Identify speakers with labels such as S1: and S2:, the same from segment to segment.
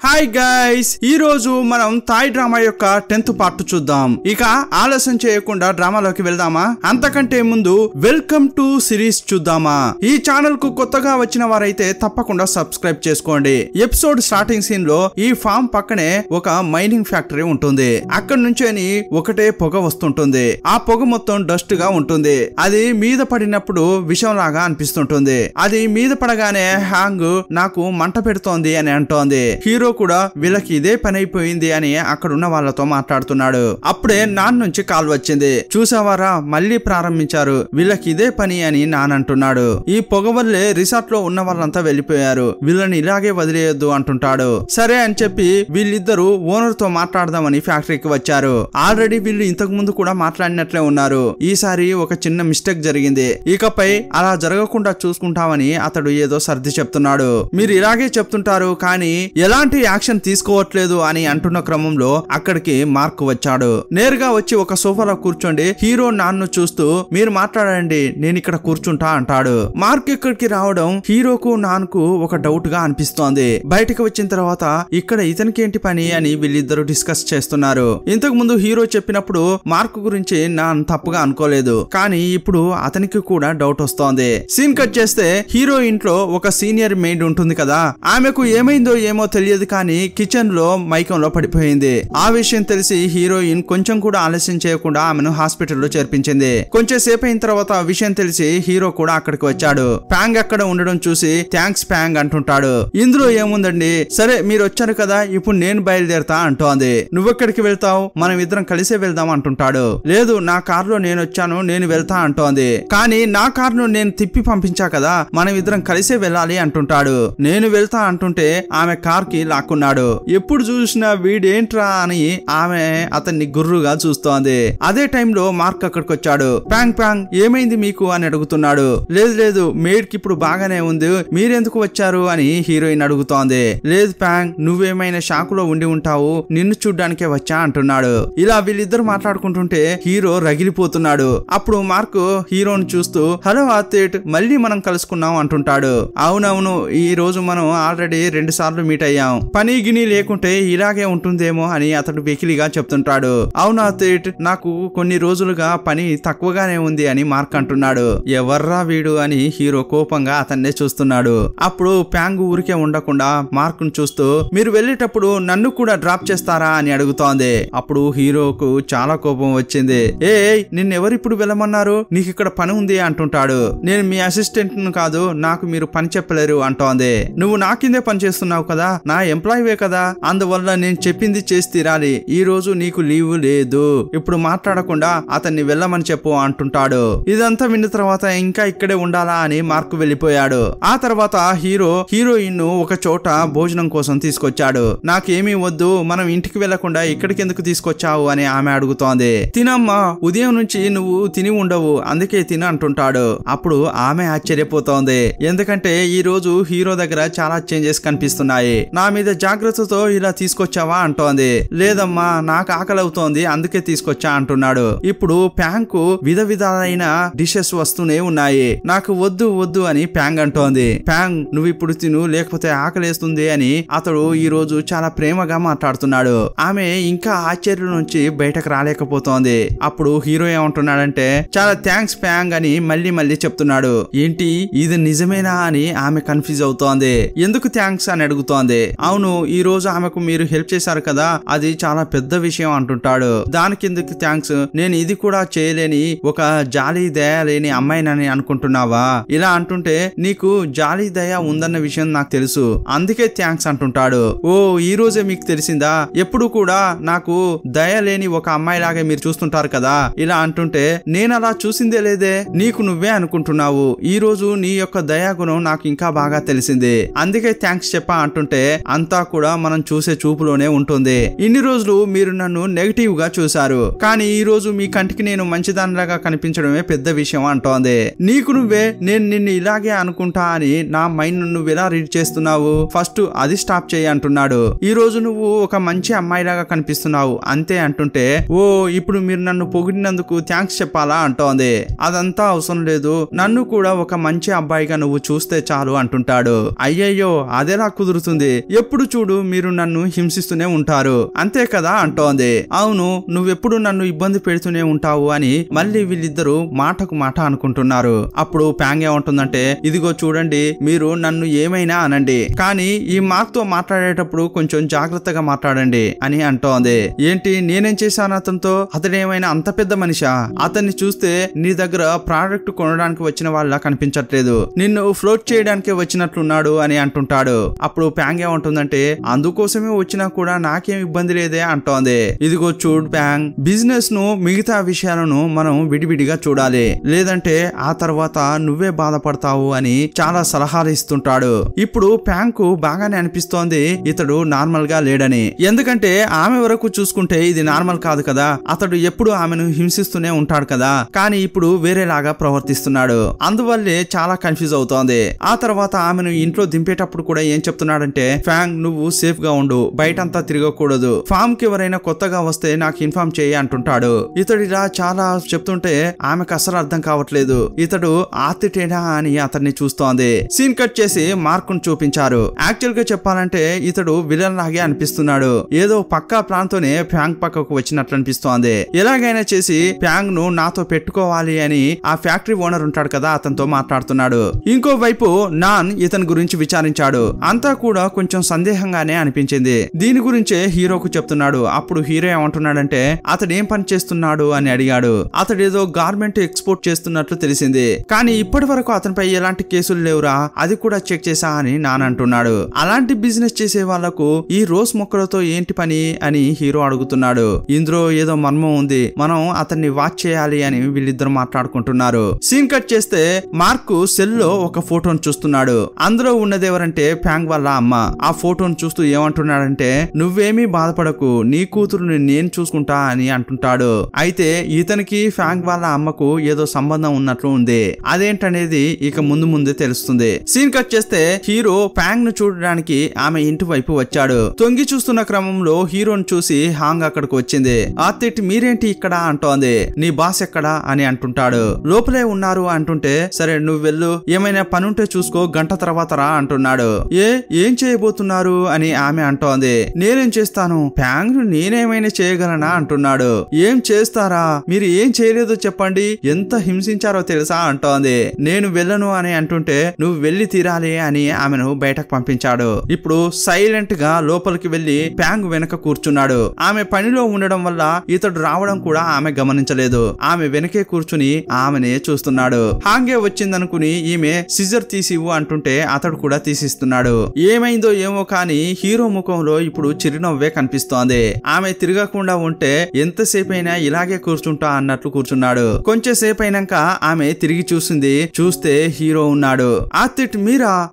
S1: Hi guys, ఈ రోజు మనం థాయ్ డ్రామా యొక్క 10th పార్ట్ చూద్దాం. ఇక ఆలస్యం చేయకుండా డ్రామాలోకి వెళ్దామా? అంతకంటే ముందు వెల్కమ్ టు సిరీస్ చూద్దామా? ఈ ఛానల్ కు కొత్తగా వచ్చిన వారైతే తప్పకుండా సబ్స్క్రైబ్ చేసుకోండి. ఎపిసోడ్ స్టార్టింగ్ సీన్ లో ఈ ఫామ్ పక్కనే ఒక మైనింగ్ ఫ్యాక్టరీ ఉంటుంది. అక్కడి నుంచేని ఒకటే పొగ వస్తుంటుంది. ఆ పొగ మొత్తం డస్ట్ గా ఉంటుంది. అది మీద పడినప్పుడు విషం లాగా అనిపిస్తుంటుంది. అది మీద పడగానే హ్యాంగ్ నాకు మంట పెడుతోంది అని అంటోంది. హీరో కూడా వీళ్ళకి ఇదే పని అయిపోయింది అని అక్కడున్న వాళ్ళతో మాట్లాడుతున్నాడు. అప్పుడే నాన్న నుంచి కాల్ వచ్చింది. చూసావారా, మళ్ళీ ప్రారంభించారు, వీళ్ళకి ఇదే పని అని నాన్న అంటున్నాడు. ఈ పొగ వల్లే రిసార్ట్ లో ఉన్న వాళ్ళంతా వెళ్లిపోయారు, వీళ్ళని ఇలాగే వదిలేయొద్దు అంటుంటాడు. సరే అని చెప్పి వీళ్ళిద్దరూ ఓనర్ తో మాట్లాడదామని ఫ్యాక్టరీకి వచ్చారు. ఆల్రెడీ వీళ్ళు ఇంతకు ముందు కూడా మాట్లాడినట్లే ఉన్నారు. ఈసారి ఒక చిన్న మిస్టేక్ జరిగింది, ఇకపై అలా జరగకుండా చూసుకుంటామని అతడు ఏదో సర్ది చెప్తున్నాడు. మీరు ఇలాగే చెప్తుంటారు కానీ ఎలాంటి యాక్షన్ తీసుకోవట్లేదు అని అంటున్న క్రమంలో అక్కడికి మార్క్ వచ్చాడు. నేరుగా వచ్చి ఒక సోఫాలో కూర్చోండి, హీరో నాన్ను చూస్తూ మీరు మాట్లాడండి, నేను ఇక్కడ కూర్చుంటా అంటాడు. మార్క్ ఇక్కడికి రావడం హీరోకు నాన్కు ఒక డౌట్ గా అనిపిస్తోంది. బయటకు వచ్చిన తర్వాత ఇక్కడ ఇతనికి ఏంటి పని అని వీళ్ళిద్దరూ డిస్కస్ చేస్తున్నారు. ఇంతకు ముందు హీరో చెప్పినప్పుడు మార్క్ గురించి నాన్ తప్పుగా అనుకోలేదు, కానీ ఇప్పుడు అతనికి కూడా డౌట్ వస్తోంది. సీన్ కట్ చేస్తే హీరో ఇంట్లో ఒక సీనియర్ మెయిడ్ ఉంటుంది కదా, ఆమెకు ఏమైందో ఏమో తెలియదు కానీ కిచెన్ లో మైకంలో పడిపోయింది. ఆ విషయం తెలిసి హీరోయిన్ కొంచెం కూడా ఆలస్యం చేయకుండా ఆమెను హాస్పిటల్లో చేర్పించింది. కొంచెం సేపు అయిన తర్వాత ఆ విషయం తెలిసి హీరో కూడా అక్కడికి వచ్చాడు. ప్యాంగ్ అక్కడ ఉండడం చూసి థ్యాంక్స్ ప్యాంగ్ అంటుంటాడు. ఇందులో ఏముందండి, సరే మీరు వచ్చారు కదా, ఇప్పుడు నేను బయలుదేరతా అంటోంది. నువ్వెక్కడికి వెళ్తావు, మనం ఇద్దరం కలిసే వెళ్దాం అంటుంటాడు. లేదు, నా కారులో నేను వచ్చాను, నేను వెళ్తా అంటోంది. కానీ నా కారును నేను తిప్పి పంపించా కదా, మనం ఇద్దరం కలిసే వెళ్ళాలి అంటుంటాడు. నేను వెళ్తా అంటుంటే ఆమె కార్ కి లాక్కున్నాడు. ఎప్పుడు చూసినా వీడేంట్రా అని ఆమె అతన్ని గుర్రుగా చూస్తోంది. అదే టైంలో మార్క్ అక్కడికి వచ్చాడు. ప్యాంగ్ ప్యాంగ్ ఏమైంది మీకు అని అడుగుతున్నాడు. లేదు లేదు, మేడ్ కి ఇప్పుడు బాగానే ఉంది, మీరెందుకు వచ్చారు అని హీరోయిన్ అడుగుతోంది. లేదు ప్యాంగ్, నువ్వేమైనా షాక్ లో ఉండి ఉంటావు, నిన్ను చూడ్డానికే వచ్చా అంటున్నాడు. ఇలా వీళ్ళిద్దరు మాట్లాడుకుంటుంటే హీరో రగిలిపోతున్నాడు. అప్పుడు మార్క్ హీరోని చూస్తూ హలో అత్తేట్, మళ్ళీ మనం కలుసుకున్నాం అంటుంటాడు. అవునవును, ఈ రోజు మనం ఆల్రెడీ 2 సార్లు మీట్ అయ్యాం, పని గిని లేకుంటే ఇలాగే ఉంటుందేమో అని అతడు వెకిలిగా చెప్తుంటాడు. అవునా అత్తేట్, నాకు కొన్ని రోజులుగా పని తక్కువగానే ఉంది అని మార్క్ అంటున్నాడు. ఎవర్రా వీడు అని హీరో కోపంగా అతన్నే చూస్తున్నాడు. అప్పుడు ప్యాంగ్ ఊరికే ఉండకుండా మార్క్ ను చూస్తూ మీరు వెళ్ళేటప్పుడు నన్ను కూడా డ్రాప్ చేస్తారా అని అడుగుతోంది. అప్పుడు హీరోకు చాలా కోపం వచ్చింది. ఏ నిన్నెవరిప్పుడు వెళ్ళమన్నారు, నీకు ఇక్కడ పని ఉంది అంటుంటాడు. నేను మీ అసిస్టెంట్ ను కాదు, నాకు మీరు పని చెప్పలేరు అంటోంది. నువ్వు నా కిందే పని చేస్తున్నావు కదా, నా ఎంప్లాయీవే కదా, అందువల్ల నేను చెప్పింది చేసి తీరాలి, ఈ రోజు నీకు లీవ్ లేదు, ఇప్పుడు మాట్లాడకుండా అతన్ని వెళ్ళమని చెప్పు అంటుంటాడు. ఇదంతా విన్న తర్వాత ఇంకా ఇక్కడే ఉండాలా అని మార్క్ వెళ్ళిపోయాడు. ఆ తర్వాత హీరోయిన్ ఒక చోట భోజనం కోసం తీసుకొచ్చాడు. నాకేమీ వద్దు, మనం ఇంటికి వెళ్లకుండా ఇక్కడికి ఎందుకు తీసుకొచ్చావు అని ఆమె అడుగుతోంది. తినమ్మా, ఉదయం నుంచి నువ్వు తిని ఉండవు, అందుకే తిన అంటుంటాడు. అప్పుడు ఆమె ఆశ్చర్యపోతోంది, ఎందుకంటే ఈ రోజు హీరో దగ్గర చాలా చేంజెస్ కనిపిస్తున్నాయి. నా మీద జాగ్రత్తతో ఇలా తీసుకొచ్చావా అంటోంది. లేదమ్మా, నాకు ఆకలి అవుతోంది, అందుకే తీసుకొచ్చా అంటున్నాడు. ఇప్పుడు ప్యాంగ్ కు విధాలైన డిషెస్ వస్తూనే ఉన్నాయి. నాకు వద్దు వద్దు అని ప్యాంగ్ అంటోంది. ప్యాంగ్, నువ్వు ఇప్పుడు తిను, లేకపోతే ఆకలేస్తుంది అని అతడు ఈ రోజు చాలా ప్రేమగా మాట్లాడుతున్నాడు. ఆమె ఇంకా ఆశ్చర్యం నుంచి బయటకు రాలేకపోతోంది. అప్పుడు హీరో ఏమంటున్నాడంటే చాలా థ్యాంక్స్ ప్యాంగ్ అని మళ్ళీ చెప్తున్నాడు. ఏంటి ఇది నిజమేనా అని ఆమె కన్ఫ్యూజ్ అవుతోంది. ఎందుకు థ్యాంక్స్ అని అడుగుతోంది. అవును, ఈ రోజు ఆమెకు మీరు హెల్ప్ చేశారు కదా, అది చాలా పెద్ద విషయం అంటుంటాడు. దానికి ఎందుకు థ్యాంక్స్, నేను ఇది కూడా చేయలేని ఒక జాలి దయ లేని అమ్మాయినని అనుకుంటున్నావా? ఇలా అంటుంటే నీకు జాలి దయ ఉందన్న విషయం నాకు తెలుసు, అందుకే థ్యాంక్స్ అంటుంటాడు. ఓ, ఈ రోజే మీకు తెలిసిందా? ఎప్పుడు కూడా నాకు దయ లేని ఒక అమ్మాయి లాగే మీరు చూస్తుంటారు కదా. ఇలా అంటుంటే నేను అలా చూసిందే లేదే, నీకు నువ్వే అనుకుంటున్నావు, ఈ రోజు నీ యొక్క దయాగుణం నాకు ఇంకా బాగా తెలిసింది, అందుకే థ్యాంక్స్ చెప్పా అంటుంటే అంతా కూడా మనం చూసే చూపులోనే ఉంటుంది. ఇన్ని రోజులు మీరు నన్ను నెగటివ్ గా చూశారు, కానీ ఈ రోజు మీ కంటికి నేను మంచిదానిలాగా కనిపించడమే పెద్ద విషయం అంటోంది. నీకు నువ్వే నేను నిన్ను ఇలాగే అనుకుంటా అని నా మైండ్ నువ్వు ఎలా రీడ్ చేస్తున్నావు, ఫస్ట్ అది స్టాప్ చేయి అంటున్నాడు. ఈ రోజు నువ్వు ఒక మంచి అమ్మాయిలాగా కనిపిస్తున్నావు అంతే అంటుంటే, ఓ ఇప్పుడు మీరు నన్ను పొగిడినందుకు థ్యాంక్స్ చెప్పాలా అంటోంది. అదంతా అవసరం లేదు, నన్ను కూడా ఒక మంచి అబ్బాయిగా నువ్వు చూస్తే చాలు అంటుంటాడు. అయ్యయ్యో అదేలా కుదురుతుంది, ఎప్పుడు చూడు మీరు నన్ను హింసిస్తూనే ఉంటారు అంతే కదా అంటోంది. అవును, నువ్వెప్పుడు నన్ను ఇబ్బంది పెడుతూనే ఉంటావు అని మళ్ళీ వీళ్ళిద్దరూ మాటకు మాట అనుకుంటున్నారు. అప్పుడు ప్యాంగ్ ఏమంటుందంటే, ఇదిగో చూడండి, మీరు నన్ను ఏమైనా అనండి, కానీ ఈ మార్క్ తో మాట్లాడేటప్పుడు కొంచెం జాగ్రత్తగా మాట్లాడండి అని అంటోంది. ఏంటి, నేనేం చేశాను అతనితో? అతడేమైనా అంత పెద్ద మనిషా? అతన్ని చూస్తే నీ దగ్గర ప్రోడక్ట్ కొనడానికి వచ్చిన వాళ్ళ కనిపించట్లేదు, నిన్ను ఫ్లోట్ చేయడానికి వచ్చినట్లున్నాడు అని అంటుంటాడు. అప్పుడు ప్యాంగ్ ఏమంటుందంటే, అందుకోసమే వచ్చినా కూడా నాకేం ఇబ్బంది లేదే అంటోంది. ఇదిగో చూడు ప్యాంగ్, బిజినెస్ ను మిగతా విషయాలను మనం విడివిడిగా చూడాలి, లేదంటే ఆ తర్వాత నువ్వే బాధపడతావు అని చాలా సలహాలు ఇస్తుంటాడు. ఇప్పుడు ప్యాంగ్ కు బాగానే అనిపిస్తోంది ఇతడు నార్మల్ గా లేడని. ఎందుకంటే ఆమె వరకు చూసుకుంటే ఇది నార్మల్ కాదు కదా, అతడు ఎప్పుడు ఆమెను హింసిస్తూనే ఉంటాడు కదా, కానీ ఇప్పుడు వేరేలాగా ప్రవర్తిస్తున్నాడు. అందువల్లే చాలా కన్ఫ్యూజ్ అవుతోంది. ఆ తర్వాత ఆమెను ఇంట్లో దింపేటప్పుడు కూడా ఏం చెప్తున్నాడంటే, ఫ్యాంగ్ నువ్వు సేఫ్ గా ఉండు, బయటంతా తిరగకూడదు, ఫామ్ కి ఎవరైనా కొత్తగా వస్తే నాకు ఇన్ఫార్మ్ చేయి అంటుంటాడు. ఇతడిలా చాలా చెప్తుంటే ఆమెకు అసలు అర్థం కావట్లేదు, ఇతడు ఆర్తిటేనా అని అతన్ని చూస్తోంది. సీన్ కట్ చేసి మార్క్ ను చూపించారు. యాక్చువల్ గా చెప్పాలంటే ఇతడు విలన్ లాగే అనిపిస్తున్నాడు. ఏదో పక్కా ప్లాన్ తోనే ప్యాంగ్ పక్కకు వచ్చినట్లు అనిపిస్తోంది. ఎలాగైనా చేసి ప్యాంగ్ ను నాతో పెట్టుకోవాలి అని ఆ ఫ్యాక్టరీ ఓనర్ ఉంటాడు కదా, అతనితో మాట్లాడుతున్నాడు. ఇంకోవైపు నాన్ ఇతని గురించి విచారించాడు. అంతా కూడా కొంచెం సందేహంగానే అనిపించింది. దీని గురించే హీరోకు చెప్తున్నాడు. అప్పుడు హీరో ఏమంటున్నాడంటే, అతడు ఏం పని చేస్తున్నాడు అని అడిగాడు. అతడు ఏదో గార్మెంట్ ఎక్స్పోర్ట్ చేస్తున్నట్లు తెలిసింది, కానీ ఇప్పటి వరకు అతనిపై ఎలాంటి కేసులు లేవురా, అది కూడా చెక్ చేసా అని నాన్ అంటున్నాడు. అలాంటి బిజినెస్ చేసే వాళ్లకు ఈ రోజ్ మొక్కలతో ఏంటి పని అని హీరో అడుగుతున్నాడు. ఇందులో ఏదో మర్మం ఉంది, మనం అతన్ని వాచ్ చేయాలి అని వీళ్ళిద్దరు మాట్లాడుకుంటున్నారు. సీన్ కట్ చేస్తే మార్క్ సెల్ లో ఒక ఫోటోను చూస్తున్నాడు. అందులో ఉన్నదెవరంటే ప్యాంగ్ వాళ్ళ అమ్మ. ఆ ఫోటోను చూస్తూ ఏమంటున్నాడంటే, నువ్వేమీ బాధపడకు, నీ కూతురుని నేను చూసుకుంటా అని అంటుంటాడు. అయితే ఇతనికి ఫ్యాంగ్ వాళ్ళ అమ్మకు ఏదో సంబంధం ఉన్నట్లు ఉంది. అదేంటనేది ఇక ముందు ముందే తెలుస్తుంది. సీన్ కట్ చేస్తే హీరో ప్యాంగ్ ను చూడడానికి ఆమె ఇంటి వైపు వచ్చాడు. తొంగి చూస్తున్న క్రమంలో హీరోని చూసి హాంగ్ అక్కడికి వచ్చింది. ఆర్తిట్ మీరేంటి ఇక్కడ అంటోంది. నీ బాస్ ఎక్కడా అని అంటుంటాడు. లోపలే ఉన్నారు అంటుంటే, సరే నువ్వు వెళ్ళు, ఏమైనా పనుంటే చూసుకో, గంట తర్వాత రా అంటున్నాడు. ఏం చేయబోతున్నారు అని ఆమె అంటోంది. నేనేం చేస్తాను, ప్యాంగ్ ను నేనేమైనా చేయగలనా అంటున్నాడు. ఏం చేస్తారా, మీరు ఏం చేయలేదో చెప్పండి, ఎంత హింసించారో తెలుసా అంటోంది. నేను వెళ్ళను అని అంటుంటే, నువ్వు వెళ్లి తీరాలి అని ఆమెను బయటకు పంపించాడు. ఇప్పుడు సైలెంట్ గా లోపలికి వెళ్లి ప్యాంగ్ వెనక కూర్చున్నాడు. ఆమె పనిలో ఉండడం వల్ల ఇతడు రావడం కూడా ఆమె గమనించలేదు. ఆమె వెనకే కూర్చుని ఆమెనే చూస్తున్నాడు. హాంగే వచ్చిందనుకుని ఈమె సిజర్ తీసివ్వు అంటుంటే అతడు కూడా తీసిస్తున్నాడు. ఏమైందో ఏమో కానీ హీరో ముఖంలో ఇప్పుడు చిరునవ్వే కనిపిస్తోంది. ఆమె తిరగకుండా ఉంటే ఎంతసేపైనా ఇలాగే కూర్చుంటా అన్నట్లు కూర్చున్నాడు. కొంచెం సేపు అయినాక ఆమె తిరిగి చూసింది. చూస్తే హీరో ఉన్నాడు. ఆర్తిట్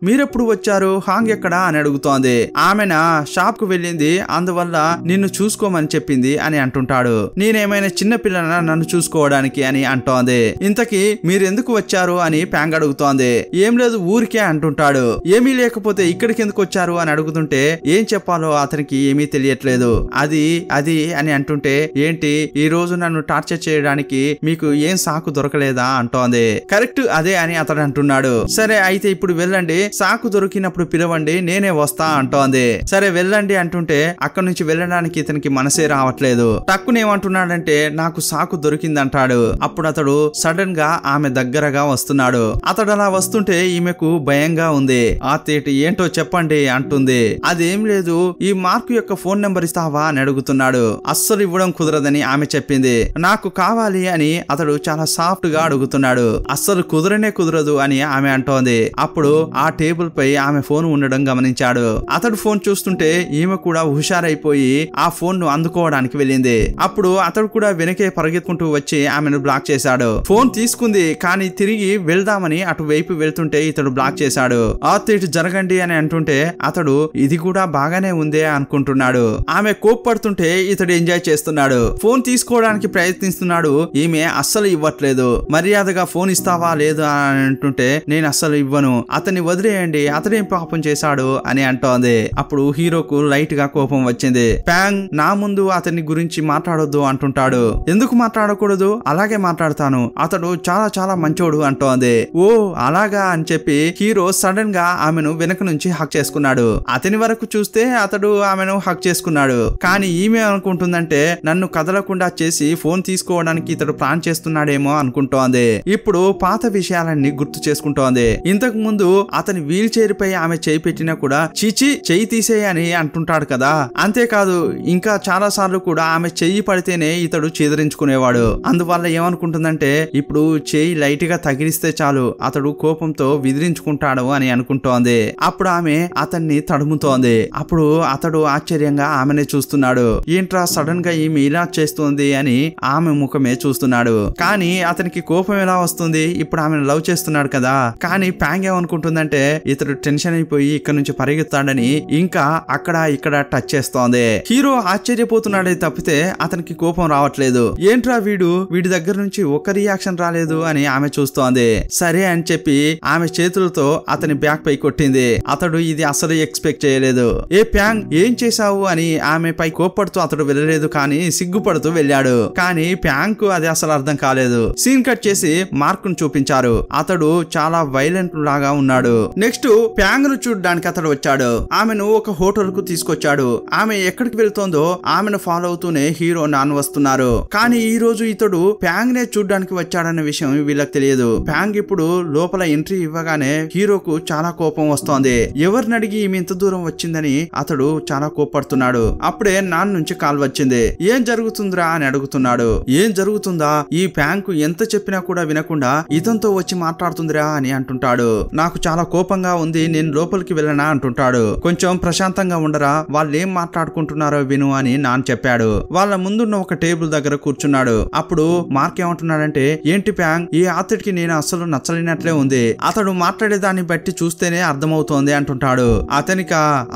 S1: మీరెప్పుడు వచ్చారు, హాంగ్ ఎక్కడా అని అడుగుతోంది. ఆమెనా షాప్ కు వెళ్ళింది, అందువల్ల నిన్ను చూసుకోమని చెప్పింది అని అంటుంటాడు. నేనేమైనా చిన్న పిల్లనా నన్ను చూసుకోవడానికి అని అంటోంది. ఇంతకీ మీరెందుకు వచ్చారు అని ప్యాంగ్ అడుగుతోంది. ఏం లేదు ఊరికే అంటుంటాడు. ఏమీ లేకపోతే ఇక్కడికి ఎందుకు వచ్చారు అని అడుగుతుంటే ఏం చెప్పాలో అతనికి ఏమీ తెలియట్లేదు. అది అని అంటుంటే, ఏంటి ఈ రోజు నన్ను టార్చర్ చేయడానికి మీకు ఏం సాకు దొరకలేదా అంటోంది. కరెక్ట్ అదే అని అతడు అంటున్నాడు. సరే అయితే ఇప్పుడు వెళ్ళండి, సాకు దొరికినప్పుడు పిలవండి, నేనే వస్తా అంటోంది. సరే వెళ్ళండి అంటుంటే అక్కడి నుంచి వెళ్ళడానికి ఇతనికి మనసే రావట్లేదు. టక్కునేమంటున్నాడంటే, నాకు సాకు దొరికిందంటాడు. అప్పుడు అతడు సడన్ గా ఆమె దగ్గరగా వస్తున్నాడు. అతడు అలా వస్తుంటే ఈమెకు భయంగా ఉంది. ఆర్తిట్ ఏంటో చెప్పండి అంటుంది. అదేం లేదు, ఈ మార్క్ యొక్క ఫోన్ నెంబర్ ఇస్తావా అని అడుగుతున్నాడు. అస్సలు ఇవ్వడం కుదరదని ఆమె చెప్పింది. నాకు కావాలి అని అతడు చాలా సాఫ్ట్ గా అడుగుతున్నాడు. అస్సలు కుదరదు అని ఆమె అంటోంది. అప్పుడు ఆ టేబుల్ పై ఆమె ఫోన్ ఉండడం గమనించాడు. అతడు ఫోన్ చూస్తుంటే ఈమె కూడా హుషారైపోయి ఆ ఫోన్ ను అందుకోవడానికి వెళ్ళింది. అప్పుడు అతడు కూడా వెనకే పరిగెత్తుకుంటూ వచ్చి ఆమెను బ్లాక్ చేశాడు. ఫోన్ తీసుకుంది, కానీ తిరిగి వెళ్దామని అటువైపు వెళ్తుంటే ఇతడు బ్లాక్ చేశాడు. ఆర్తిట్ జరగండి అని అంటుంటే అతడు ఇది కూడా బాగానే ఉందే అనుకుంటున్నాడు. ఆమె కోప్పడుతుంటే ఇతడు ఎంజాయ్ చేస్తున్నాడు. ఫోన్ తీసుకోవడానికి ప్రయత్నిస్తున్నాడు. ఈమె అస్సలు ఇవ్వట్లేదు. మర్యాదగా ఫోన్ ఇస్తావా లేదు అని అంటుంటే, నేను అస్సలు ఇవ్వను, అతన్ని వదిలేయండి, అతడేం పాపం చేశాడు అని అంటోంది. అప్పుడు హీరోకు లైట్ గా కోపం వచ్చింది. ప్యాంగ్ నా ముందు అతని గురించి మాట్లాడొద్దు అంటుంటాడు. ఎందుకు మాట్లాడకూడదు, అలాగే మాట్లాడతాను, అతడు చాలా చాలా మంచోడు అంటోంది. ఓ అలాగా అని చెప్పి హీరో సడన్ గా ఆమెను వెనక నుంచి హక్ చేసుకున్నాడు. అతని వరకు చూస్తే అతడు ఆమెను హక్ చేసుకున్నాడు. కానీ ఈమె అనుకుంటుందంటే నన్ను కదలకుండా చేసి ఫోన్ తీసుకోవడానికి ఇతడు ప్లాన్ చేస్తున్నాడేమో అనుకుంటోంది. ఇప్పుడు పాత విషయాలన్నీ గుర్తు చేసుకుంటోంది. ఇంతకు ముందు అతని వీల్ చైర్ పై ఆమె చేయి పెట్టినా కూడా చీచి చెయ్యి తీసేయని అంటుంటాడు కదా. అంతేకాదు ఇంకా చాలా సార్లు కూడా ఆమె చెయ్యి పడితేనే ఇతడు చేదరించుకునేవాడు. అందువల్ల ఏమనుకుంటుందంటే ఇప్పుడు చెయ్యి లైట్ గా తగిలిస్తే చాలు అతడు కోపంతో విదిరించుకుంటాడు అని అనుకుంటోంది. అప్పుడు ఆమె అతన్ని తడుముతోంది. అప్పుడు అతడు ఆశ్చర్యంగా ఆమెనే చూస్తున్నాడు. ఏంట్రా సడన్ గా ఈమె ఇలా చేస్తుంది అని ఆమె ముఖమే చూస్తున్నాడు. కానీ అతనికి కోపం ఎలా వస్తుంది? ఇప్పుడు ఆమెను లవ్ చేస్తున్నాడు కదా. కానీ ప్యాంగ్ ఏమనుకుంటుందంటే ఇతడు టెన్షన్ అయిపోయి ఇక్కడ నుంచి పరిగెత్తాడని ఇంకా అక్కడ ఇక్కడ టచ్ చేస్తోంది. హీరో ఆశ్చర్యపోతున్నాడే తప్పితే అతనికి కోపం రావట్లేదు. ఏంట్రా వీడి దగ్గర నుంచి ఒక రియాక్షన్ రాలేదు అని ఆమె చూస్తోంది. సరే అని చెప్పి ఆమె చేతులతో అతని బ్యాక్ పై కొట్టింది. అతడు ఇది అసలు ఎక్స్పెక్ట్ చేయలేదు. ఏ ప్యాంగ్ ఏం చేశావు అని ఆమె పై కోప్పడుతూ అతడు వెళ్ళలేదు కానీ సిగ్గుపడుతూ వెళ్ళాడు. కానీ ప్యాంగ్ కు అది అసలు అర్థం కాలేదు. సీన్ కట్ చేసి మార్క్ ను చూపించారు. అతడు చాలా వైలెంట్ లాగా ఉన్నాడు. నెక్స్ట్ ప్యాంగ్ ను చూడడానికి అతడు వచ్చాడు. ఆమెను ఒక హోటల్ కు తీసుకొచ్చాడు. ఆమె ఎక్కడికి వెళ్తోందో ఆమెను ఫాలో అవుతూనే హీరో నాన్న వస్తున్నారు. కానీ ఈ రోజు ఇతడు ప్యాంగ్ నే చూడడానికి వచ్చాడన్న విషయం వీళ్ళకి తెలియదు. ప్యాంగ్ ఇప్పుడు లోపల ఎంట్రీ ఇవ్వగానే హీరోకు చాలా కోపం వస్తోంది. ఎవరిని అడిగి ఈమె ఇంత దూరం వచ్చిందని అతడు చాలా కోపడుతున్నాడు. అప్పుడే నాన్న నుంచి కాల్ వచ్చింది. ఏం జరుగుతుందిరా అని అడుగుతున్నాడు. ఏం జరుగుతుందా? ఈ ప్యాంగ్ కు ఎంత చెప్పినా కూడా వినకుండా ఇతనితో వచ్చి మాట్లాడుతుందిరా అని అంటుంటాడు. నాకు చాలా కోపంగా ఉంది, నేను లోపలికి వెళ్ళనా అంటుంటాడు. కొంచెం ప్రశాంతంగా ఉండరా, వాళ్ళు ఏం మాట్లాడుకుంటున్నారో విను అని నాన్న చెప్పాడు. వాళ్ళ ముందున్న ఒక టేబుల్ దగ్గర కూర్చున్నాడు. అప్పుడు మార్క్ ఏమంటున్నాడంటే ఏంటి ప్యాంగ్ ఈ ఆతడికి నేను అస్సలు నచ్చలేనట్లే ఉంది. అతడు మాట్లాడే దాన్ని బట్టి చూస్తేనే అర్థమవుతోంది అంటుంటాడు.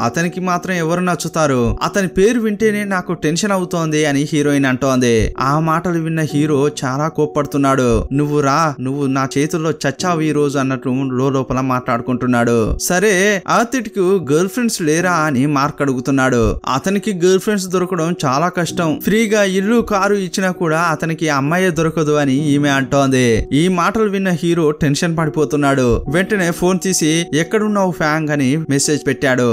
S1: అతనికి మాత్రం ఎవరు నచ్చుతారు? అతని పేరు వింటేనే నాకు టెన్షన్ అవుతోంది అని హీరోయిన్ అంటోంది. ఆ మాటలు విన్న హీరో చాలా కోప్పడుతున్నాడు. నువ్వు నా చేతుల్లో చచ్చావు ఈ రోజు అన్నట్టు లోపల మాట్లాడుకుంటున్నాడు. సరే ఆతడికి గర్ల్ ఫ్రెండ్స్ లేరా అని మార్క్ అడుగుతున్నాడు. అతనికి గర్ల్ ఫ్రెండ్స్ దొరకడం చాలా కష్టం. ఫ్రీగా ఇల్లు కారు ఇచ్చినా కూడా అతనికి అమ్మాయే దొరకదు అని ఈమె అంటోంది. ఈ మాటలు విన్న హీరో టెన్షన్ పడిపోతున్నాడు. వెంటనే ఫోన్ తీసి ఎక్కడున్నావు ఫ్యాంగ్ అని మెసేజ్ పెట్టాడు.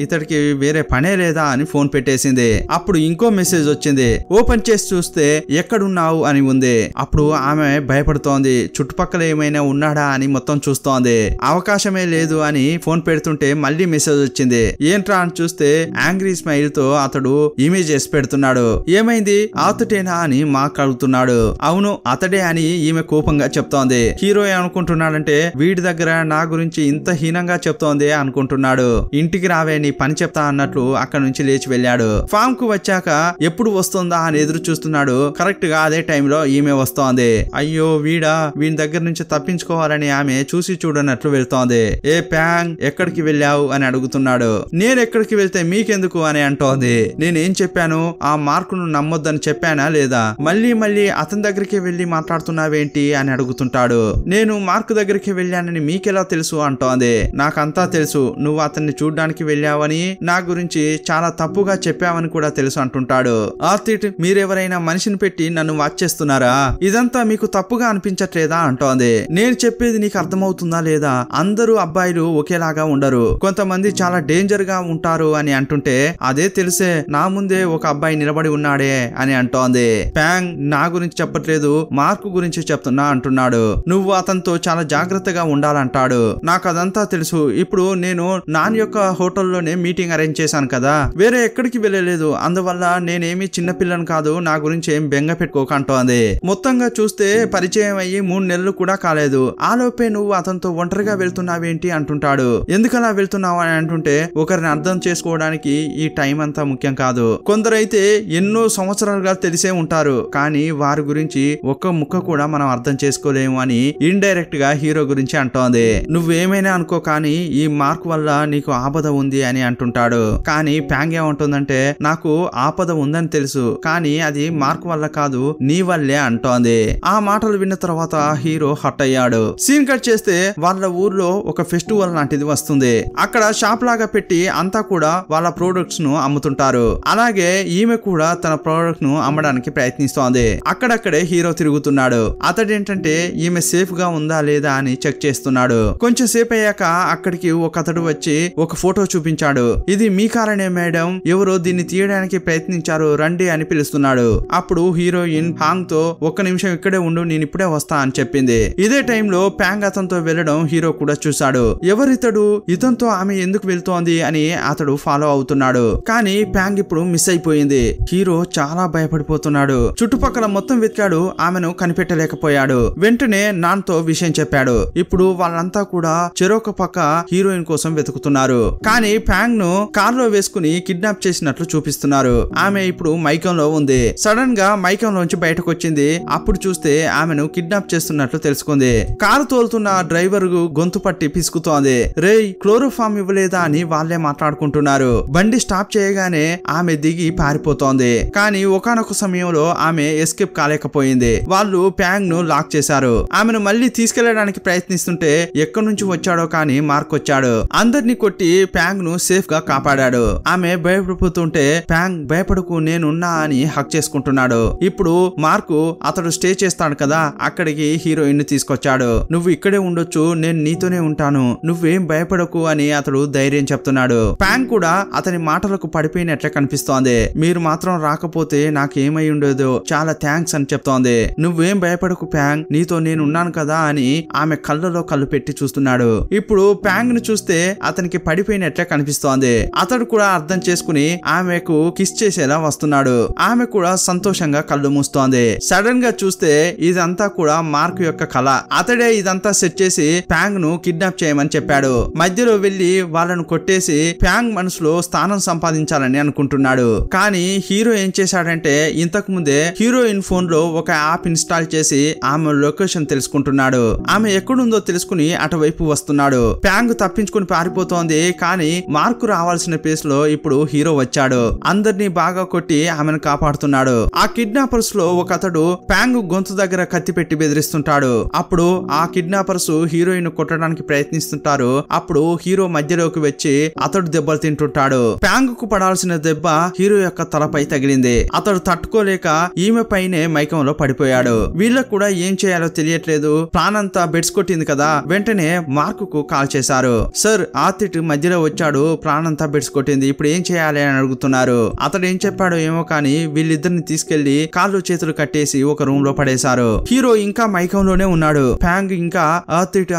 S1: ఇతడికి వేరే పనే లేదా అని ఫోన్ పెట్టేసింది. అప్పుడు ఇంకో మెసేజ్ వచ్చింది. ఓపెన్ చేసి చూస్తే ఎక్కడున్నావు అని ఉంది. అప్పుడు ఆమె భయపడుతోంది. చుట్టుపక్కల ఏమైనా ఉన్నాడా అని మొత్తం చూస్తోంది. అవకాశమే లేదు అని ఫోన్ పెడుతుంటే మళ్ళీ మెసేజ్ వచ్చింది. ఏంట్రా అని చూస్తే యాంగ్రీ స్మైల్ తో అతడు ఇమేజెస్ పెడుతున్నాడు. ఏమైంది అతడేనా అని మాట్లాడుతున్నాడు. అవును అతడే అని ఈమె కోపంగా చెప్తోంది. హీరో ఏమనుకుంటున్నాడంటే వీడి దగ్గర నా గురించి ఇంత హీనంగా చెప్తోంది అనుకుంటున్నాడు. ఇంటికి రావే నీ పని చెప్తా అన్నట్లు అక్కడ నుంచి లేచి వెళ్ళాడు. ఫామ్ కు వచ్చాక ఎప్పుడు వస్తుందా అని ఎదురు చూస్తున్నాడు. కరెక్ట్ గా అదే టైంలో ఈమె వస్తోంది. అయ్యో వీడి దగ్గర నుంచి తప్పించుకోవాలని ఆమె చూసి చూడనట్లు వెళ్తోంది. ఏ ప్యాంగ్ ఎక్కడికి వెళ్ళావు అని అడుగుతున్నాడు. నేను ఎక్కడికి వెళ్తే మీకెందుకు అని అంటోంది. నేనేం చెప్పాను? ఆ మార్కును నమ్మొద్దని చెప్పానా లేదా? మళ్ళీ అతని దగ్గరికి వెళ్లి మాట్లాడుతున్నావేంటి అని అడుగుతుంటాడు. నేను మార్క్ దగ్గరికి వెళ్ళానని మీకెలా తెలుసు అంటోంది. నాకంతా తెలుసు, నువ్వు అతన్ని చూడ్డానికి వెళ్ళావని నా గురించి చాలా తప్పుగా చెప్పావని కూడా తెలుసు అంటుంటాడు. ఆర్తిట్ మీరెవరైనా మనిషిని పెట్టి నన్ను వాచ్ చేస్తున్నారా? ఇదంతా మీకు తప్పుగా అనిపించట్లేదా అంటోంది. నేను చెప్పేది నీకు అర్థమవుతుందా లేదా? అందరూ అబ్బాయిలు ఒకేలాగా ఉండరు, కొంతమంది చాలా డేంజర్ గా ఉంటారు అని అంటుంటే అదే తెలిసే నా ముందే ఒక అబ్బాయి నిలబడి ఉన్నాడే అని అంటోంది. ప్యాంగ్ నా గురించి చెప్పట్లేదు, మార్క్ గురించి చెప్తున్నా అంటున్నాడు. నువ్వు అతనితో చాలా జాగ్రత్తగా ఉండాలంటాడు. నాకు అదంతా తెలుసు. ఇప్పుడు నేను నాన్ యొక్క హోటల్లోనే మీటింగ్ అరేంజ్ చేశాను కదా, వేరే ఎక్కడికి వెళ్ళలేదు. అందువల్ల నేనేమి చిన్నపిల్లని కాదు, నా గురించి ఏం బెంగ పెట్టుకోకంటోంది. మొత్తంగా చూస్తే పరిచయం అయ్యి 3 నెలలు కూడా కాలేదు. ఆలోపే నువ్వు అతనితో ఒంటరిగా వెళ్తున్నావేంటి అంటుంటాడు. ఎందుకలా వెళ్తున్నావు అని అంటుంటే ఒకరిని అర్థం చేసుకోవడానికి ఈ టైం అంతా ముఖ్యం కాదు. కొందరైతే ఎన్నో సంవత్సరాలుగా తెలిసే ఉంటారు, కానీ వారి గురించి ఒక్క ముక్క కూడా మనం అర్థం చేసుకోలేము అని ఇండైరెక్ట్ గా హీరో గురించి అంటోంది. నువ్వేమైనా అనుకో కానీ ఈ మార్క్ వల్ల నీకు ఆపద ఉంది అని అంటుంటాడు. కానీ ప్యాంగ్ ఏమంటుందంటే నాకు ఆపద ఉందని తెలుసు, కానీ అది మార్క్ వల్ల కాదు నీ వల్లే అంటోంది. ఆ మాటలు విన్న తర్వాత హీరో హట్ అయ్యాడు. సీన్ కట్ చేస్తే వాళ్ళ ఊర్లో ఒక ఫెస్టివల్ లాంటిది వస్తుంది. అక్కడ షాప్ లాగా పెట్టి అంతా కూడా వాళ్ళ ప్రొడక్ట్స్ ను అమ్ముతుంటారు. అలాగే ఈమె కూడా తన ప్రొడక్ట్ ను అమ్మడానికి ప్రయత్నిస్తోంది. అక్కడక్కడే హీరో తిరుగుతున్నాడు. అతడేంటంటే ఈమె సేఫ్ గా ఉందా లేదా అని చెక్ చేస్తున్నాడు. కొంచెం సేపు అయ్యాక అక్కడికి ఒక అతడు వచ్చి ఒక ఫోటో చూపించాడు. ఇది మీ కారణే మేడం, ఎవరో దీన్ని తీయడానికి ప్రయత్నించారు, రండి అని పిలుస్తున్నాడు. అప్పుడు హీరోయిన్ హాంగ్ తో ఒక్క నిమిషం ఇక్కడే ఉండు, నేను ఇప్పుడే వస్తా అని చెప్పింది. ఇదే టైంలో ప్యాంగ్ అతనితో వెళ్ళడం హీరో కూడా చూశాడు. ఎవరితడు, ఇతనితో ఆమె ఎందుకు వెళ్తోంది అని అతడు ఫాలో అవుతున్నాడు. కానీ ప్యాంగ్ ఇప్పుడు మిస్ అయిపోయింది. హీరో చాలా భయపడిపోతున్నాడు. చుట్టుపక్కల మొత్తం వెతికాడు, ఆమెను కనిపెట్టలేకపోయాడు. వెంటనే నాన్తో విషయం చెప్పాడు. ఇప్పుడు వాళ్ళంతా కూడా చెరొక పక్క హీరోయిన్ కోసం వెతుకుతున్నారు. కానీ ప్యాంగ్ ను కారులో వేసుకుని కిడ్నాప్ చేసినట్లు చూపిస్తున్నారు. ఆమె ఇప్పుడు మైకంలో ఉంది. సడన్ గా మైకంలోంచి బయటకు వచ్చింది. అప్పుడు చూస్తే ఆమెను కిడ్నాప్ చేస్తున్నట్లు తెలుసుకుంది. కారు తోలుతున్న డ్రైవర్ గొంతు పట్టి పిసుకుతోంది. రేయ్, క్లోరోఫామ్ ఇవ్వలేదా అని వాళ్ళే మాట్లాడుకుంటున్నారు. బండి స్టాప్ చేయగానే ఆమె దిగి పారిపోతోంది. కానీ ఒకానొక సమయంలో ఆమె ఎస్కేప్ కాలేకపోయింది. వాళ్ళు ప్యాంగ్ ను లాక్ చేశారు. ఆమెను మళ్ళీ తీసుకెళ్లడానికి ప్రయత్నిస్తుంటే ఎక్కడి నుంచి వచ్చాడో కానీ మార్క్ వచ్చాడు. అందరినీ కొట్టి ప్యాంగ్ ను సేఫ్ గా కాపాడాడు. ఆమె భయపడిపోతుంటే ప్యాంగ్ భయపడకు నేనున్నా అని హక్ చేసుకుంటున్నాడు. ఇప్పుడు మార్కు అతడు స్టే చేస్తాడు కదా, అక్కడికి హీరోయిన్ ని తీసుకొచ్చాడు. నువ్వు ఇక్కడే ఉండొచ్చు, నేను నీతోనే ఉంటాను, నువ్వేం భయపడకు అని అతడు ధైర్యం చెప్తున్నాడు. ప్యాంగ్ కూడా అతని మాటలకు పడిపోయినట్లే కనిపిస్తోంది. మీరు మాత్రం రాకపోతే నాకేమై ఉండేదో, చాలా థ్యాంక్స్ అని చెప్తోంది. నువ్వేం భయపడకు ప్యాంగ్, నీతో నేను ఉన్నాను కదా అని ఆమె కళ్ళలో కళ్ళు పెట్టి చూస్తున్నాడు. ఇప్పుడు ప్యాంగ్ ను చూస్తే అతనికి పడిపోయినట్లే కనిపిస్తోంది. అతడు కూడా అర్థం చేసుకుని ఆమెకు కిస్ చేసేలా వస్తున్నాడు. ఆమె కూడా సంతోషంగా కళ్ళు మూస్తోంది. సడన్ గా చూస్తే ఇదంతా కూడా మార్క్ యొక్క కళ. అతడే ఇదంతా సెట్ చేసి ప్యాంగ్ ను కిడ్నాప్ చేయమని చెప్పాడు. మధ్యలో వెళ్లి వాళ్ళను కొట్టేసి ప్యాంగ్ మనసులో స్థానం సంపాదించాలని అనుకుంటున్నాడు. కానీ హీరో ఏం చేశాడంటే ఇంతకు ముందే హీరోయిన్ ఫోన్ లో ఒక యాప్ ఇన్స్టాల్ చేసి ఆమె లొకేషన్ తెలుసుకుంటున్నాడు. ఆమె ఎక్కడుందో తెలుసుకుని అటువైపు వస్తున్నాడు. ప్యాంగ్ తప్పించుకుని పారిపోతోంది. కానీ మార్కు రావాల్సిన ప్లేస్ లో ఇప్పుడు హీరో వచ్చాడు. అందరినీ బాగా కొట్టి ఆమెను కాపాడుతున్నాడు. ఆ కిడ్నాపర్స్ లో ఒక అతడు ప్యాంగ్ గొంతు దగ్గర కత్తి పెట్టి బెదిరిస్తుంటాడు. అప్పుడు ఆ కిడ్నాపర్స్ హీరోయిన్ కొట్టడానికి ప్రయత్నిస్తుంటారు. అప్పుడు హీరో మధ్యలోకి వచ్చి అతడు దెబ్బలు తింటుంటాడు. ప్యాంగ్ కు పడాల్సిన దెబ్బ హీరో యొక్క తలపై తగిలింది. అతడు తట్టుకోలేక ఈమె పైనే మైకంలో పడిపోయాడు. వీళ్ళకు కూడా ఏం చేయాలో తెలియట్లేదు. ప్రాణంతా బెడ్స్ కొట్టింది కదా. వెంటనే మార్కు కు కాల్ చేశారు. సార్, ఆర్తిట్ మధ్యలో వచ్చాడు, ప్రాణంతా బెడ్స్ కొట్టింది, ఇప్పుడు ఏం చేయాలి అని అడుగుతున్నారు. అతడు ఏం చెప్పాడో ఏమో కానీ వీళ్ళిద్దరిని తీసుకెళ్లి కాళ్ళు చేతులు కట్టేసి ఒక రూమ్ లో పడేశారు. హీరో ఇంకా మైకంలోనే ఉన్నాడు. ప్యాంగ్ ఇంకా ఆర్తిట్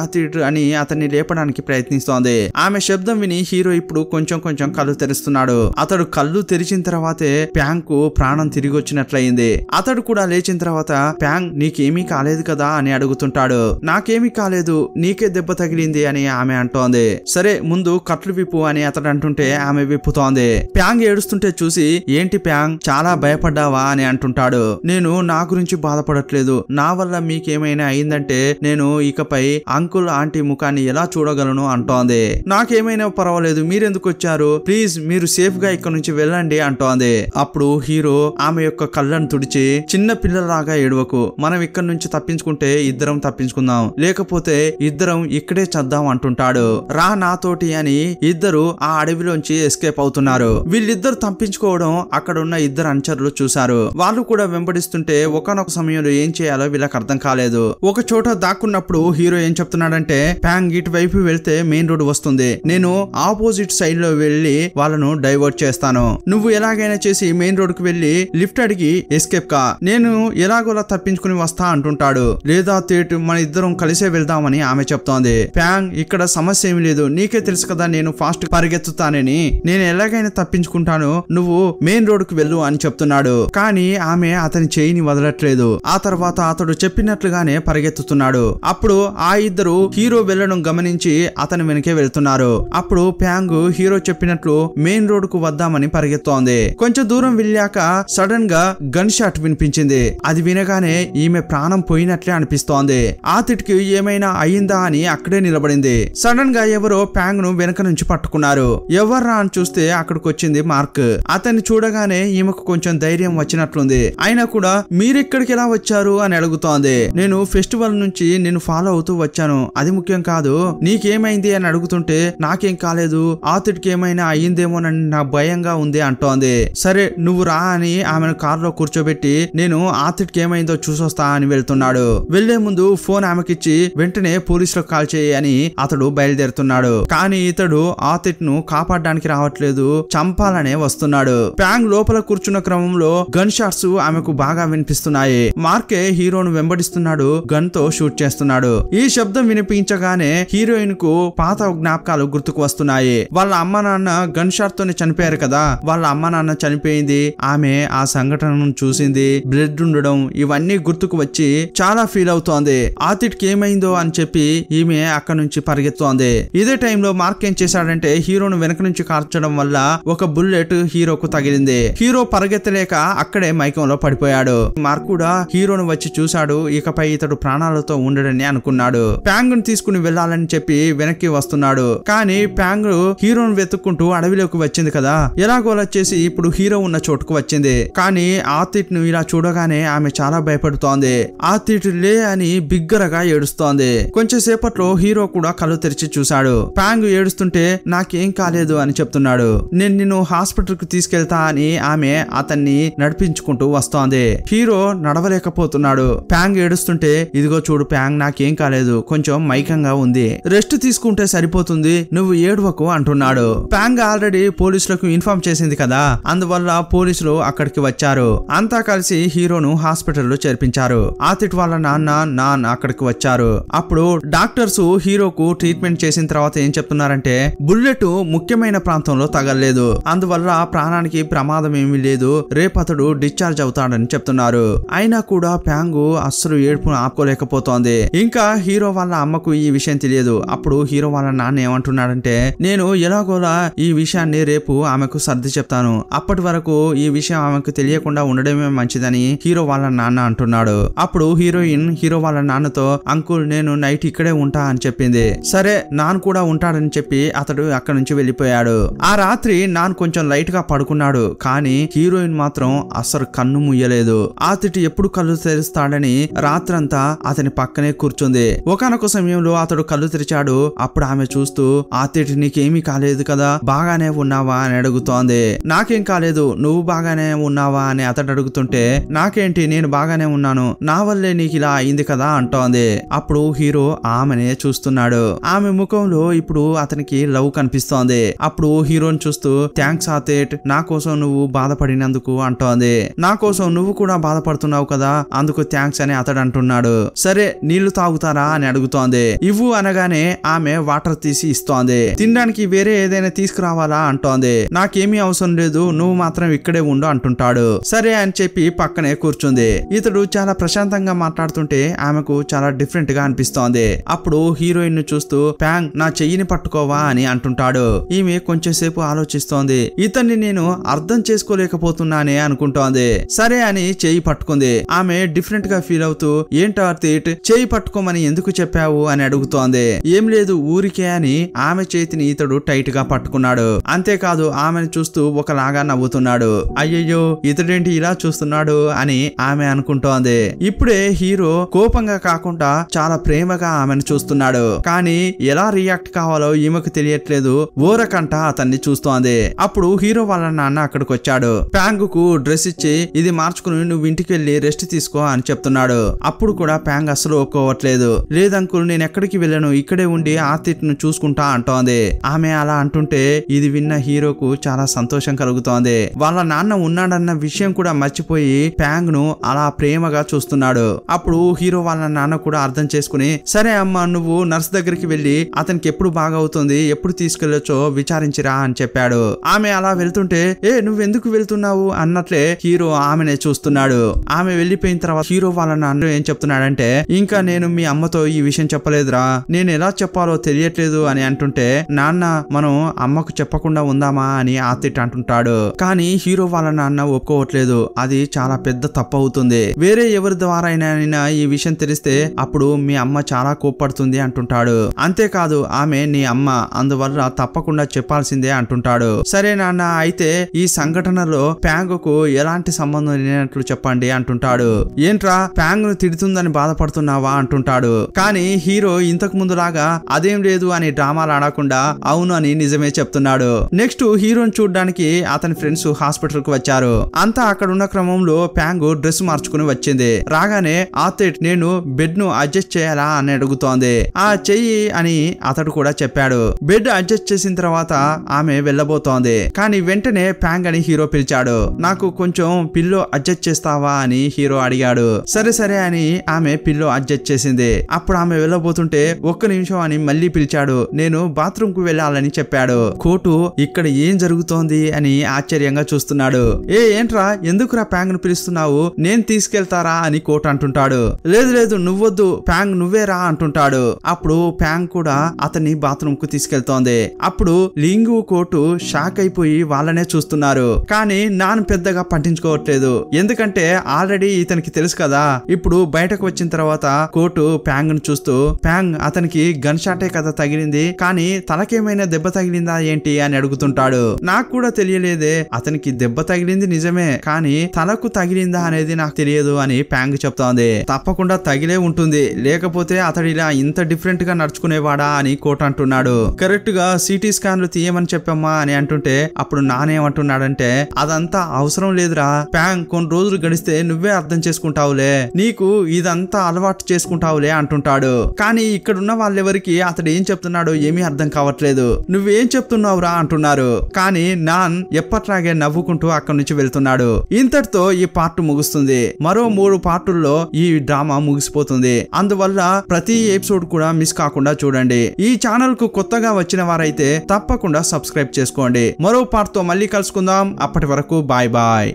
S1: అని అతన్ని లేపడానికి ప్రయత్నిస్తోంది. ఆమె శబ్దం విని హీరో ఇప్పుడు కొంచెం కొంచెం కళ్ళు తెరుస్తున్నాడు. అతడు కళ్ళు తెరిచిన తర్వాతే ప్యాంగ్ కు ప్రాణం తిరిగి వచ్చినట్లయింది. అతడు కూడా లేచిన తర్వాత ప్యాంగ్ నీకేమీ కాలేదు కదా అని అడుగుతుంటాడు. నాకేమీ కాలేదు, నీకే దెబ్బ తగిలింది అని ఆమె అంటోంది. సరే ముందు కట్లు విప్పు అని అతడు అంటుంటే ఆమె విప్పుతోంది. ప్యాంగ్ ఏడుస్తుంటే చూసి ఏంటి ప్యాంగ్, చాలా భయపడ్డావా అని అంటుంటాడు. నేను నా గురించి బాధపడట్లేదు, నా వల్ల మీకేమైనా అయిందంటే నేను ఇకపై అంకుల్ ఆంటీ ముఖాన్ని ఎలా చూడగలను అంటోంది. నాకేమైనా పర్వాలేదు, మీరెందుకు వచ్చారు, ప్లీజ్ మీరు సేఫ్ గా ఇక్కడ నుంచి వెళ్ళండి అంటోంది. అప్పుడు హీరో ఆమె యొక్క కళ్ళను తుడిచి చిన్న పిల్లలాగా ఏడవకు, మనం ఇక్కడ నుంచి తప్పించుకుంటే ఇద్దరం తప్పించుకుందాం, లేకపోతే ఇద్దరం ఇక్కడే చద్దాం అంటుంటాడు. రా నాతోటి అని ఇద్దరు ఆ అడవిలోంచి ఎస్కేప్ అవుతున్నారు. వీళ్ళిద్దరు తప్పించుకోవడం అక్కడ ఉన్న ఇద్దరు అనుచరులు చూశారు. వాళ్ళు కూడా వెంబడిస్తుంటే ఒకనొక సమయంలో ఏం చేయాలో వీళ్ళకి అర్థం కాలేదు. ఒక చోట దాక్కున్నప్పుడు హీరో ఏం చెప్తున్నాడంటే ప్యాంగ్ ఇటు వైపు వెళ్తే మెయిన్ రోడ్ వస్తుంది, నేను ఆపోజిట్ సైడ్ లో వెళ్లి వాళ్ళను డైవర్ట్ చేస్తాను, నువ్వు ఎలాగైనా చేసి మెయిన్ రోడ్ కు వెళ్లి లిఫ్ట్ అడిగి ఎస్కేప్ కా, నేను ఎలాగోలా తప్పించుకుని వస్తా అంటుంటాడు. లేదా తేటు మన ఇద్దరం కలిసే వెళ్దామని ఆమె చెప్తోంది. ప్యాంగ్ ఇక్కడ సమస్య ఏమి లేదు, నీకే తెలుసు కదా నేను ఫాస్ట్ పరిగెత్తుతానని, నేను ఎలాగైనా తప్పించుకుంటాను, నువ్వు మెయిన్ రోడ్ కు వెళ్ళు అని చెప్తున్నాడు. కానీ ఆమె అతని చేయిని వదలట్లేదు. ఆ తర్వాత అతడు చెప్పినట్లుగానే పరిగెత్తుతున్నాడు. అప్పుడు ఆ ఇద్దరు హీరో వెళ్లడం గమనించి అతని వెనకే వెళ్తున్నారు. అప్పుడు ప్యాంగ్ హీరో చెప్పినట్లు మెయిన్ రోడ్ కు వద్దామని పరిగెత్తోంది. కొంచెం దూరం వెళ్ళాక సడన్ గా గన్ షాట్ వినిపించింది. అది వినగానే ఈమె ప్రాణం పోయినట్లే అనిపిస్తోంది. ఆతిట్కి ఏమైనా అయ్యిందా అని అక్కడే నిలబడింది. సడన్ గా ఎవరో ప్యాంగ్ ను వెనక నుంచి పట్టుకున్నారు. ఎవర్రా అని చూస్తే అక్కడికి వచ్చింది మార్క్. అతన్ని చూడగానే ఈమెకు కొంచెం ధైర్యం వచ్చినట్లుంది. అయినా కూడా మీరిక్కడికి ఎలా వచ్చారు అని అడుగుతోంది. నేను ఫెస్టివల్ నుంచి నేను ఫాలో అవుతూ వచ్చాను, అది ముఖ్యం కాదు, నీకేమైంది అని అడుగుతుంటే నాకేం కాలేదు, ఆతిట్కి ఏమైనా అయ్యిందేమోనని నా భయంగా ఉంది అంటోంది. సరే నువ్వు రా అని ఆమెను కారులో కూర్చోబెట్టి నేను ఆతిట్కి ఏమైందో చూసొస్తా అని వెళ్తున్నాడు. వెళ్లే ముందు ఫోన్ ఆమెకిచ్చి వెంటనే పోలీసులకు కాల్ చేయి అని అతడు బయలుదేరుతున్నాడు. కానీ ఇతడు ఇతడు ఆతిట్ ను కాపాడడానికి రావట్లేదు, చంపాలనే వస్తున్నాడు. ప్యాంగ్ లోపల కూర్చున్న క్రమంలో గన్ షాట్స్ ఆమెకు బాగా వినిపిస్తున్నాయి. మార్కే హీరోను వెంబడిస్తున్నాడు, గన్ తో షూట్ చేస్తున్నాడు. ఈ శబ్దం వినిపించగానే హీరోయిన్ కు పాత జ్ఞాపకాలు గుర్తుకు వస్తున్నాయి. వాళ్ళ అమ్మ నాన్న గన్ షాట్ తోనే చనిపోయారు కదా, వాళ్ళ అమ్మ నాన్న చనిపోయింది, ఆమె ఆ సంఘటనను చూసింది, బ్లడ్ ఉండడం, ఇవన్నీ గుర్తుకు వచ్చి చాలా ఫీల్ అవుతోంది. ఆతిట్ కి ఏమైందో అని చెప్పి ఈమె అక్కడ నుంచి పరిగెత్తోంది. ఇదే టైంలో మార్క్ ఏం చేశాడంటే హీరోను వెనక నుంచి కార్చడం వల్ల ఒక బుల్లెట్ హీరోకు తగిలింది. హీరో పరిగెత్తలేక అక్కడే మైకంలో పడిపోయాడు. మార్క్ కూడా హీరోను వచ్చి చూశాడు. ఇకపై ఇతడు ప్రాణాలతో ఉండడని అనుకున్నాడు. ప్యాంగ్ ను తీసుకుని వెళ్లాలని చెప్పి వెనక్కి వస్తున్నాడు. కానీ ప్యాంగ్ హీరోను వెతుక్కుంటూ అడవిలోకి వచ్చింది కదా, ఎలాగోలా చేసి ఇప్పుడు హీరో ఉన్న చోటుకు వచ్చింది. కానీ ఆతిట్ ను ఇలా చూడగానే ఆమె చాలా భయపడుతోంది. ఆతిట్ లే అని బిగ్గరగా ఏడుస్తోంది. కొంచెం సేపట్లో హీరో కూడా కళ్ళు తెరిచి చూశాడు. ప్యాంగ్ ఏడుస్తుంటే నాకేం కాలేదు అని చెప్తున్నాడు. నేను నిన్ను హాస్పిటల్ కు తీసుకెళ్తా అని ఆమె అతన్ని నడిపించుకుంటూ వస్తోంది. హీరో నడవలేకపోతున్నాడు. ప్యాంగ్ ఏడుస్తుంటే ఇదిగో చూడు ప్యాంగ్, నాకేం కాలేదు, కొంచెం మైకంగా ఉంది, రెస్ట్ తీసుకుంటే సరిపోతుంది, నువ్వు ఏడవకు అంటున్నాడు. ప్యాంగ్ ఆల్రెడీ పోలీసులకు ఇన్ఫార్మ్ చేసింది కదా, అందువల్ల పోలీసులు అక్కడికి వచ్చారు. అంతా కలిసి హీరోను హాస్పిటల్లో చేర్పించారు. ఆతిట్ వాళ్ళ నాన్న అక్కడికి వచ్చారు. అప్పుడు డాక్టర్స్ హీరోకు ట్రీట్మెంట్ చేసిన తర్వాత ఏం చెప్తున్నారంటే బుల్లెట్ ముఖ్యమైన ప్రాంతంలో తగలలేదు, అందువల్ల ప్రాణానికి ప్రమాదం ఏమీ లేదు, రేపు అతడు డిశ్చార్జ్ అవుతాడని చెప్తున్నారు. అయినా కూడా ప్యాంగు అస్సలు ఏడుపును ఆపుకోలేకపోతోంది. ఇంకా హీరో వాళ్ళ అమ్మకు ఈ విషయం తెలియదు. అప్పుడు హీరో వాళ్ళ నాన్న ఏమంటున్నాడంటే నేను ఎలాగోలా ఈ విషయాన్ని రేపు ఆమెకు సర్ది చెప్తాను, అప్పటి వరకు ఈ విషయం ఆమెకు తెలియకుండా ఉండడమే మంచిదని హీరో వాళ్ళ నాన్న అంటున్నాడు. అప్పుడు హీరోయిన్ హీరో వాళ్ళ నాన్నతో అంకుల్ నేను నైట్ ఇక్కడే ఉంటా అని చెప్పింది. సరే నాన్న కూడా ఉంటాడని చెప్పి అతడు అక్కడి నుంచి వెళ్లిపోయాడు. ఆ రాత్రి నాన్న కొంచెం లైట్ గా పడుకున్నాడు. కానీ హీరోయిన్ మాత్రం అస్సలు కన్ను ముయ్యలేదు. ఆతిట్ ఎప్పుడు కళ్ళు తెరుస్తాడని రాత్రంతా అతని పక్కనే కూర్చుంది. ఒకానొక సమయంలో అతడు కళ్ళు తెరిచాడు. అప్పుడు ఆమె చూస్తూ ఆతిట్ నీకేమీ కాలేదు కదా, బాగానే ఉన్నావా అని అడుగుతోంది. నాకేం కాలేదు, నువ్వు బాగానే ఉన్నావా అని అతడు అడుగుతుంటే నాకేంటి నేను బాగానే ఉన్నాను, నా వల్లే నీకు ఇలా అయింది కదా అంటోంది. అప్పుడు హీరో ఆమెనే చూస్తున్నాడు. ఆమె ముఖంలో ఇప్పుడు అతనికి లవ్ కనిపిస్తోంది. అప్పుడు హీరోని చూస్తూ థ్యాంక్స్ ఆతిట్, నా కోసం నువ్వు బాధపడినందుకు అంటోంది. నా కోసం నువ్వు కూడా బాధపడుతున్నావు కదా, అందుకు థ్యాంక్స్ అని అతడు అంటున్నాడు. సరే నీళ్లు తాగుతారా అని అడుగుతోంది. ఇవ్వు అనగానే ఆమె వాటర్ తీసి ఇస్తోంది. తినడానికి వేరే ఏదైనా తీసుకురావాలా అంటోంది. నాకేమీ అవసరం లేదు, నువ్వు మాత్రం ఇక్కడే ఉండు అంటుంటాడు. సరే అని చెప్పి పక్కనే కూర్చుంది. ఇతడు చాలా ప్రశాంతంగా మాట్లాడుతుంటే ఆమెకు చాలా డిఫరెంట్ గా అనిపిస్తోంది. అప్పుడు హీరోయిన్ ను చూస్తూ ప్యాంగ్ నా చెయ్యిని పట్టుకోవా అని అంటుంటాడు. ఈమె కొంచెం సేపు ఆలోచిస్తోంది. ఇతన్ని నేను అర్థం చేసుకోలేకపోతున్నానే అనుకుంటోంది. సరే అని చెయ్యి పట్టుకుంది. ఆమె డిఫరెంట్ గా ఫీల్ అవుతూ ఏంటో ఆతిట్ చెయ్యి పట్టుకోమని ఎందుకు చెప్పావు అని అడుగుతోంది. ఏం లేదు ఊరికే అని ఆమె చేతిని ఇతడు టైట్ గా పట్టుకున్నాడు. అంతేకాదు ఆమెను చూస్తూ ఒకలాగా నవ్వుతున్నాడు. అయ్యయ్యో ఇతడేంటి ఇలా చూస్తున్నాడు అని ఆమె అనుకుంటోంది. ఇప్పుడే హీరో కోపంగా కాకుండా చాలా ప్రేమగా ఆమెను చూస్తున్నాడు. కానీ ఎలా రియాక్ట్ కావాలో ఈమెకు తెలియట్లేదు. ఓరకంట అతన్ని చూస్తోంది. అప్పుడు హీరో వాళ్ళ నాన్న అక్కడికి వచ్చాడు. ప్యాంగ్ కు డ్రెస్ ఇచ్చి ఇది మార్చుకుని నువ్వు ఇంటికి వెళ్లి రెస్ట్ తీసుకో అని చెప్తున్నాడు. అప్పుడు కూడా ప్యాంగ్ అస్సలు ఒప్పుకోవట్లేదు. లేదంకుల్ నేను ఎక్కడికి వెళ్ళను, ఇక్కడే ఉండి ఆతిట్ ను చూసుకుంటా అంటోంది. ఆమె అలా అంటుంటే ఇది విన్న హీరోకు చాలా సంతోషం కలుగుతోంది. వాళ్ళ నాన్న ఉన్నాడన్న విషయం కూడా మర్చిపోయి ప్యాంగ్ ను అలా ప్రేమగా చూస్తున్నాడు. అప్పుడు హీరో వాళ్ళ నాన్న కూడా అర్థం చేసుకుని సరే అమ్మా నువ్వు నర్స్ దగ్గరికి వెళ్లి అతనికి ఎప్పుడు బాగవుతుంది ఎప్పుడు తీసుకెళ్లొచ్చో విచారించిరా అని చెప్పాడు. ఆమె అలా వెళ్తుంటే నువ్వెందుకు వెళ్తున్నావు అన్నట్లే హీరో ఆమెనే చూస్తున్నాడు. ఆమె వెళ్లిపోయిన తర్వాత హీరో వాళ్ళ నాన్న ఏం చెప్తున్నాడంటే ఇంకా నేను మీ అమ్మతో ఈ విషయం చెప్పలేదురా, నేను ఎలా చెప్పాలో తెలియట్లేదు అని అంటుంటే నాన్న మనం అమ్మకు చెప్పకుండా ఉందామా అని ఆతిట్ అంటుంటాడు. కానీ హీరో వాళ్ళ నాన్న ఒప్పుకోవట్లేదు. అది చాలా పెద్ద తప్పు అవుతుంది, వేరే ఎవరి ద్వారా అయినా ఈ విషయం తెలిస్తే అప్పుడు మీ అమ్మ చాలా కోప్పడుతుంది అంటుంటాడు. అంతేకాదు ఆమె నీ అమ్మ, అందువల్ల తప్పకుండా చెప్పాల్సిందే అంటుంటాడు. సరే నాన్న అయితే ఈ సంఘటనలో ప్యాంగ్ కు ఎలాంటి సంబంధం లేనట్లు చెప్పండి అంటుంటాడు. ఏంట్రా ప్యాంగ్ ను తిడుతుందని బాధపడుతున్నావా అంటుంటాడు. కానీ హీరో ఇంతకు ముందు లాగా అదేం లేదు అని డ్రామాలు ఆడకుండా అవును అని నిజమే చెప్తున్నాడు. నెక్స్ట్ హీరోని చూడడానికి అతని ఫ్రెండ్స్ హాస్పిటల్ కు వచ్చారు. అంతా అక్కడ ఉన్న క్రమంలో ప్యాంగ్ డ్రెస్ మార్చుకుని వచ్చింది. రాగానే ఆతిట్ నేను బెడ్ ను అడ్జస్ట్ చేయాలా అని అడుగుతోంది. ఆ చెయ్యి అని అతడు కూడా చెప్పాడు. బెడ్ అడ్జస్ట్ చేసిన తర్వాత ఆమె వెళ్ళబోతోంది. కానీ వెంటనే ప్యాంగ్ అని హీరో పిలిచాడు. నాకు కొంచెం పిల్లో అడ్జస్ట్ చేస్తావా అని హీరో అడిగాడు. సరే సరే అని ఆమె పిల్లో అడ్జస్ట్ చేసింది. అప్పుడు ఆమె వెళ్ళబోతుంటే ఒక్క నిమిషం అని మళ్ళీ పిలిచాడు. నేను బాత్రూమ్ కు వెళ్ళాలని చెప్పాడు. కోటు ఇక్కడ ఏం జరుగుతోంది అని ఆశ్చర్యంగా చూస్తున్నాడు. ఏంట్రా ఎందుకురా ప్యాంగ్ ను పిలుస్తున్నావు, నేను తీసుకెళ్తారా అని కోటు అంటుంటాడు. లేదు లేదు నువ్వొద్దు ప్యాంగ్ నువ్వేరా అంటుంటాడు. అప్పుడు ప్యాంగ్ కూడా అతన్ని బాత్రూమ్ కు తీసుకెళ్తోంది. అప్పుడు లింగు కోటు షాక్ అయిపోయి వాళ్ళనే చూస్తున్నారు. కానీ నాన్ పెద్దగా పట్టించుకోవట్లేదు. ఎందుకంటే ఆల్రెడీ ఇతనికి తెలుసు కదా. ఇప్పుడు బయటకు వచ్చిన తర్వాత కోటు ప్యాంగ్ ను చూస్తూ, ప్యాంగ్ అతనికి గన్ షాటే కదా తగిలింది, కానీ తలకేమైనా దెబ్బ తగిలిందా ఏంటి అని అడుగుతుంటాడు. నాకు కూడా తెలియలేదే, అతనికి దెబ్బ తగిలింది నిజమే, కానీ తలకు తగిలిందా అనేది నాకు తెలియదు అని ప్యాంగ్ చెప్తోంది. తప్పకుండా తగిలే ఉంటుంది, లేకపోతే అతడు ఇలా ఇంత డిఫరెంట్ గా నడుచుకునేవాడా అని కోట అంటున్నాడు. కరెక్ట్ గా సిటీ స్కాన్లు తీయమని చెప్పమ్మా అని అంటుంటే అప్పుడు నానేమంటున్నాడంటే అదంతా అవసరం లేదురా ప్యాంగ్, కొన్ని రోజులు గడిస్తే నువ్వే అర్థం చేసుకుంటావులే, నీకు ఇదంతా అలవాటు చేసుకుంటావులే అంటుంటాడు. కానీ ఇక్కడున్న వాళ్ళెవరికి అతడు ఏం చెప్తున్నాడో ఏమీ అర్థం కావట్లేదు. నువ్వేం చెప్తున్నావురా అంటున్నారు. కానీ నాన్ ఎప్పట్లాగే నవ్వుకుంటూ అక్కడి నుంచి వెళ్తున్నాడు. ఇంతటితో ఈ పార్ట్ ముగుస్తుంది. మరో 3 పార్టుల్లో ఈ డ్రామా ముగిసిపోతుంది. అందువల్ల ప్రతి ఎపిసోడ్ కూడా మిస్ కాకుండా చూడండి. ఈ ఛానల్ కు కొత్తగా వచ్చిన వారైతే తప్పకుండా సబ్స్క్రైబ్ చేసుకోండి. మరో పార్ట్ తో మళ్ళీ కలుసుకుందాం. అప్పటి వరకు బాయ్ బాయ్.